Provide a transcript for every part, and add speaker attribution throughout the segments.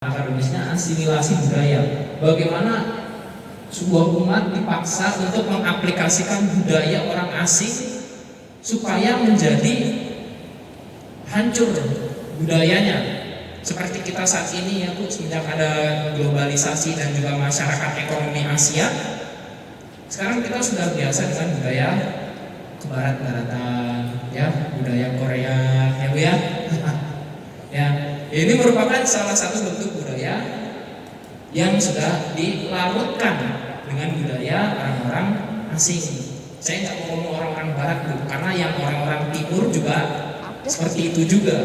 Speaker 1: akademisnya asimilasi budaya. Bagaimana sebuah umat dipaksa untuk mengaplikasikan budaya orang asing supaya menjadi hancur budayanya. Seperti kita saat ini ya Bu, semenjak ada globalisasi dan juga masyarakat ekonomi Asia, sekarang kita sudah biasa dengan budaya kebarat-baratan, ya, budaya Korea, ya Bu ya. Ya, ini merupakan salah satu bentuk budaya yang sudah dilarutkan dengan budaya orang-orang asing. Saya nggak mau ngomong orang-orang barat Bu, karena yang orang-orang timur juga seperti itu juga.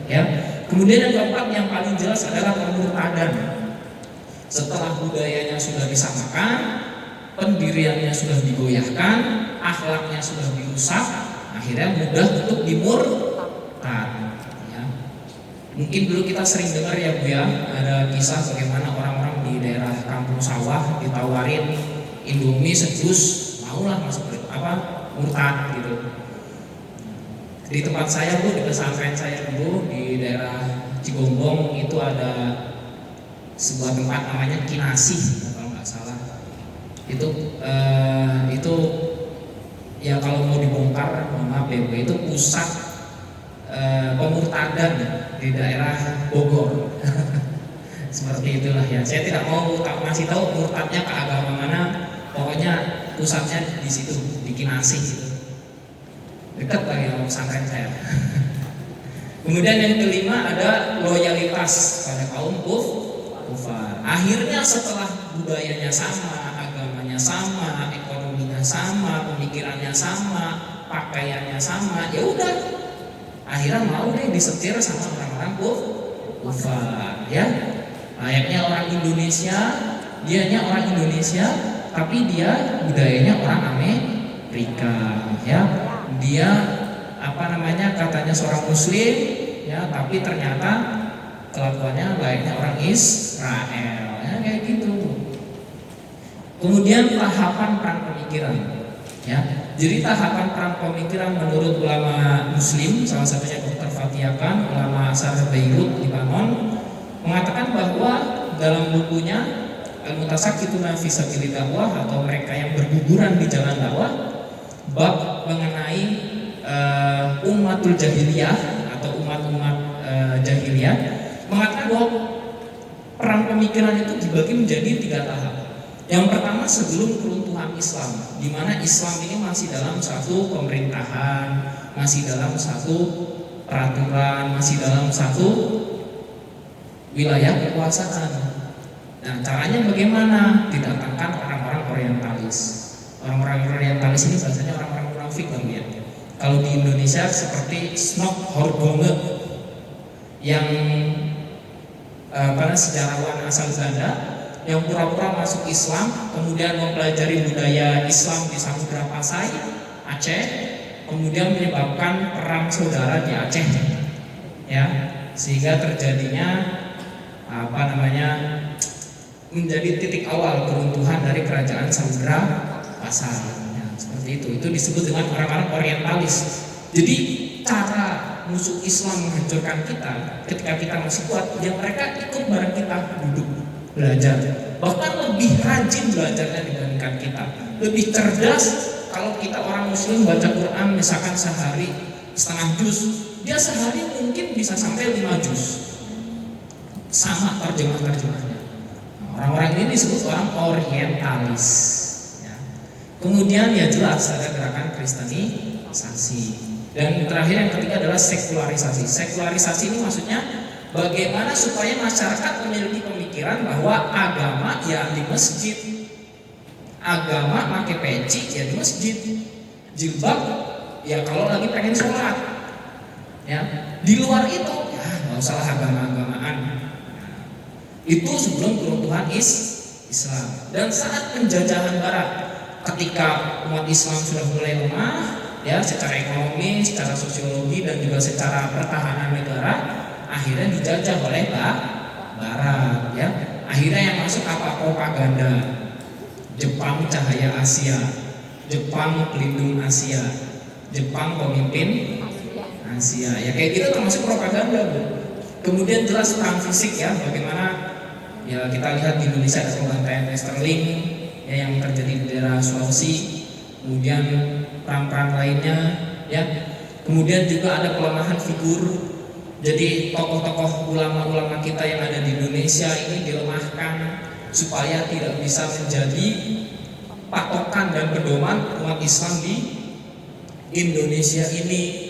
Speaker 1: Ya. Kemudian yang keempat yang paling jelas adalah pemurtadan. Setelah budayanya sudah disamakan, pendiriannya sudah digoyahkan, akhlaknya sudah dirusak, akhirnya mudah untuk dimurtad. Ya. Mungkin dulu kita sering dengar ya Bu ya, ada kisah bagaimana orang-orang di daerah kampung sawah ditawarin Indomie sedus, maulah masuk murtad gitu. Di tempat saya Bu, di pesantren saya dulu di daerah Cigombong itu ada sebuah tempat namanya Kinasih kalau nggak salah. Itu ya kalau mau dibongkar, mohon maaf ya Bu, itu pusat pemurtadan di daerah Bogor. Seperti itulah ya. Saya tidak mau masih tahu murtadnya ke agama mana. Pokoknya pusatnya di situ, di Kinasih gitu. Dekat lagi sama pesantren saya. Kemudian yang kelima ada loyalitas pada kaum kufar. Akhirnya setelah budayanya sama, agamanya sama, ekonominya sama, pemikirannya sama, pakaiannya sama, ya udah. Akhirnya mau deh disetir sama orang-orang kufar, ya. Layaknya orang Indonesia, dianya orang Indonesia, tapi dia budayanya orang Amerika, ya. Dia katanya seorang muslim ya, tapi ternyata kelakuannya layaknya orang Israel ya, kayak gitu. Kemudian tahapan perang pemikiran ya. Jadi tahapan perang pemikiran menurut ulama muslim, salah satunya Dr. Fatiakan, ulama asal Beirut, Libanon, mengatakan bahwa dalam bukunya Al-Mutasaqqituna fi Sabilil Dakwah atau mereka yang berguguran di jalan dakwah, bab mengenai umatul jahiliyah atau umat-umat jahiliyah, mengatakan bahwa perang pemikiran itu dibagi menjadi 3 tahap. Yang pertama sebelum keruntuhan Islam, di mana Islam ini masih dalam satu pemerintahan, masih dalam satu peraturan, masih dalam satu wilayah kekuasaan. Nah, caranya bagaimana? Didatangkan orang-orang orientalis. Orang-orang orientalis ini biasanya orang-orang munafik Bang ya. Kalau di Indonesia seperti Snok Horgonge yang sejarawan asal Belanda yang pura-pura masuk Islam, kemudian mempelajari budaya Islam di Samudra Pasai, Aceh, kemudian menyebabkan perang saudara di Aceh, ya, sehingga terjadinya menjadi titik awal keruntuhan dari kerajaan Samudra Pasai. Seperti itu disebut dengan orang-orang orientalis. Jadi cara musuh Islam menghancurkan kita ketika kita masih kuat, ya mereka ikut bareng kita duduk belajar, bahkan lebih rajin belajarnya dibandingkan kita, lebih cerdas. Kalau kita orang muslim baca Quran misalkan sehari setengah juz, dia sehari mungkin bisa sampai 5 juz sama terjemahnya. Orang-orang ini disebut orang orientalis. Kemudian ya jelas ada gerakan kristenisasi. Dan terakhir yang ketiga adalah sekularisasi. Sekularisasi ini maksudnya bagaimana supaya masyarakat memiliki pemikiran bahwa agama ya di masjid, agama pakai peci ya di masjid, jilbab ya kalau lagi pengen sholat, ya. Di luar itu ya nggak usah agama-agamaan. Itu sebelum keruntuhan Islam. Dan saat penjajahan Barat, ketika umat Islam sudah mulai lemah ya secara ekonomi, secara sosiologi dan juga secara pertahanan negara, akhirnya dijajah oleh Barat ya. Akhirnya yang masuk apa? Propaganda. Jepang cahaya Asia, Jepang pelindung Asia, Jepang pemimpin Asia. Ya kayak gitu termasuk propaganda Bu. Kemudian jelas perang fisik ya, bagaimana ya kita lihat di Indonesia ada pembantaian Sterling ya, yang terjadi di daerah Sulawesi, kemudian perang-perang lainnya ya. Kemudian juga ada pelemahan figur, jadi tokoh-tokoh ulama-ulama kita yang ada di Indonesia ini dilemahkan supaya tidak bisa menjadi patokan dan pedoman umat Islam di Indonesia ini.